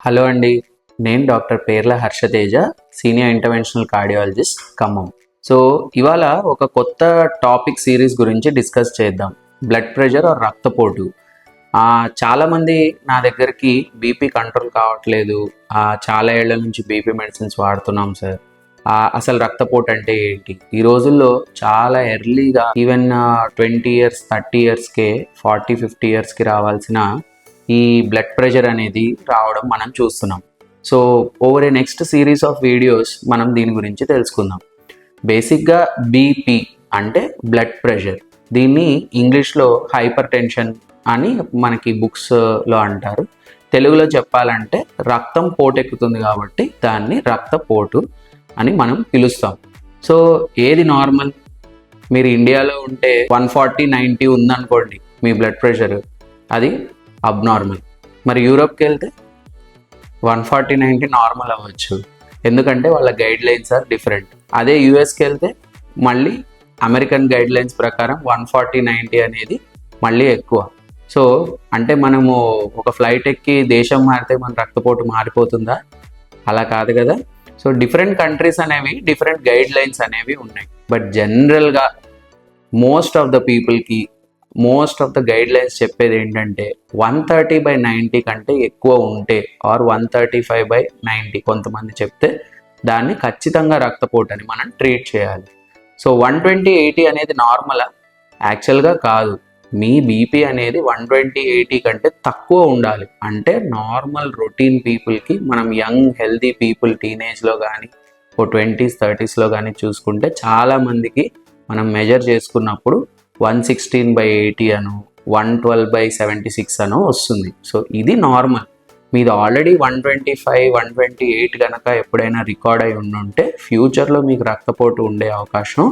Hello అండి, నేను doctor పేర్ల Harshateja, senior interventional cardiologist Khammam. So ఇవాళ ఒక కొత్త టాపిక్ సిరీస్ గురించి డిస్కస్ చేద్దాం. బ్లడ్ ప్రెషర్ ఆర్ రక్తపోటు. చాలామంది నా దగ్గరికి బీపీ కంట్రోల్ కావట్లేదు, చాలా ఏళ్ల నుంచి బీపీ మెడిసిన్స్ వాడుతున్నాం సార్, అసలు రక్తపోటు అంటే ఏంటి? ఈ రోజుల్లో చాలా ఎర్లీగా ఈవెన్ 20 ఇయర్స్ 30 ఇయర్స్కే 40-50 ఇయర్స్కి రావాల్సిన ఈ బ్లడ్ ప్రెషర్ అనేది రావడం మనం చూస్తున్నాం. So over a next series of videos మనం దీని గురించి తెలుసుకుందాం. బేసిక్గా బీపీ అంటే బ్లడ్ ప్రెషర్. దీన్ని ఇంగ్లీష్లో హైపర్ టెన్షన్ అని మనకి బుక్స్లో అంటారు. తెలుగులో చెప్పాలంటే రక్తం పోటెక్కుతుంది కాబట్టి దాన్ని రక్తపోటు అని మనం పిలుస్తాం. సో ఏది నార్మల్? మీరు ఇండియాలో ఉంటే 140/90 ఉందనుకోండి మీ బ్లడ్ ప్రెషర్, అది అబ్నార్మల్. మరి యూరోప్కి వెళ్తే 140/90 నార్మల్ అవ్వచ్చు, ఎందుకంటే వాళ్ళ గైడ్ లైన్స్ ఆర్ డిఫరెంట్. అదే యూఎస్కి వెళ్తే మళ్ళీ అమెరికన్ గైడ్ లైన్స్ ప్రకారం 140/90 అనేది మళ్ళీ ఎక్కువ. సో అంటే మనము ఒక ఫ్లైట్ ఎక్కి దేశం మారితే మన రక్తపోటు మారిపోతుందా? అలా కాదు కదా. సో డిఫరెంట్ కంట్రీస్ అనేవి డిఫరెంట్ గైడ్ లైన్స్ అనేవి ఉన్నాయి. బట్ జనరల్గా most of the guide lines చెప్పేది ఏంటంటే 130/90 కంటే ఎక్కువ ఉంటే ఆర్ 135/90 కొంతమంది చెప్తే దాన్ని ఖచ్చితంగా రక్తపోటు అని మనం ట్రీట్ చేయాలి. సో 120/80 అనేది నార్మలా? యాక్చువల్గా కాదు. మీ బీపీ అనేది 120/80 కంటే తక్కువ ఉండాలి. అంటే నార్మల్ రొటీన్ పీపుల్కి, మనం యంగ్ హెల్తీ పీపుల్ టీనేజ్లో కానీ 20s 30sలో కానీ చూసుకుంటే చాలామందికి మనం మెజర్ చేసుకున్నప్పుడు 116/80 అను 112/76 అనో వస్తుంది. సో ఇది నార్మల్. మీది ఆల్రెడీ 125 128 కనుక ఎప్పుడైనా రికార్డ్ అయి ఉండుంటే ఫ్యూచర్లో మీకు రక్తపోటు ఉండే అవకాశం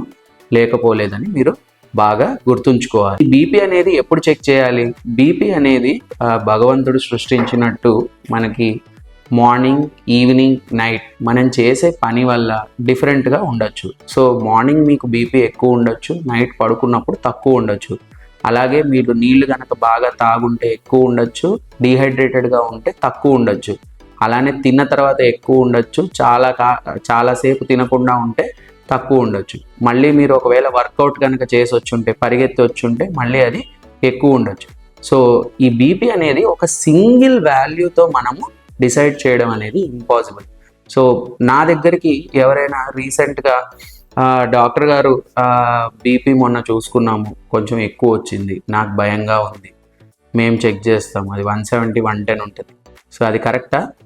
లేకపోలేదని మీరు బాగా గుర్తుంచుకోవాలి. బీపీ అనేది ఎప్పుడు చెక్ చేయాలి? బీపీ అనేది భగవంతుడు సృష్టించినట్టు మనకి మార్నింగ్, ఈవినింగ్, నైట్ మనం చేసే పని వల్ల డిఫరెంట్గా ఉండొచ్చు. సో మార్నింగ్ మీకు బీపీ ఎక్కువ ఉండొచ్చు, నైట్ పడుకున్నప్పుడు తక్కువ ఉండొచ్చు. అలాగే మీరు నీళ్లు కనుక బాగా తాగుంటే ఎక్కువ ఉండొచ్చు, డీహైడ్రేటెడ్గా ఉంటే తక్కువ ఉండొచ్చు. అలానే తిన్న తర్వాత ఎక్కువ ఉండొచ్చు, చాలాసేపు తినకుండా ఉంటే తక్కువ ఉండొచ్చు. మళ్ళీ మీరు ఒకవేళ వర్కౌట్ కనుక చేసి వచ్చుంటే, పరిగెత్తి వచ్చుంటే మళ్ళీ అది ఎక్కువ ఉండొచ్చు. సో ఈ బీపీ అనేది ఒక సింగిల్ వాల్యూతో మనము డిసైడ్ చేయడం అనేది ఇంపాసిబుల్. సో నా దగ్గరికి ఎవరైనా రీసెంట్గా డాక్టర్ గారు బీపీ మొన్న చూసుకున్నాము, కొంచెం ఎక్కువ వచ్చింది, నాకు భయంగా ఉంది, మేము చెక్ చేస్తాము, అది 170 110 ఉంటుంది. సో అది కరెక్టా?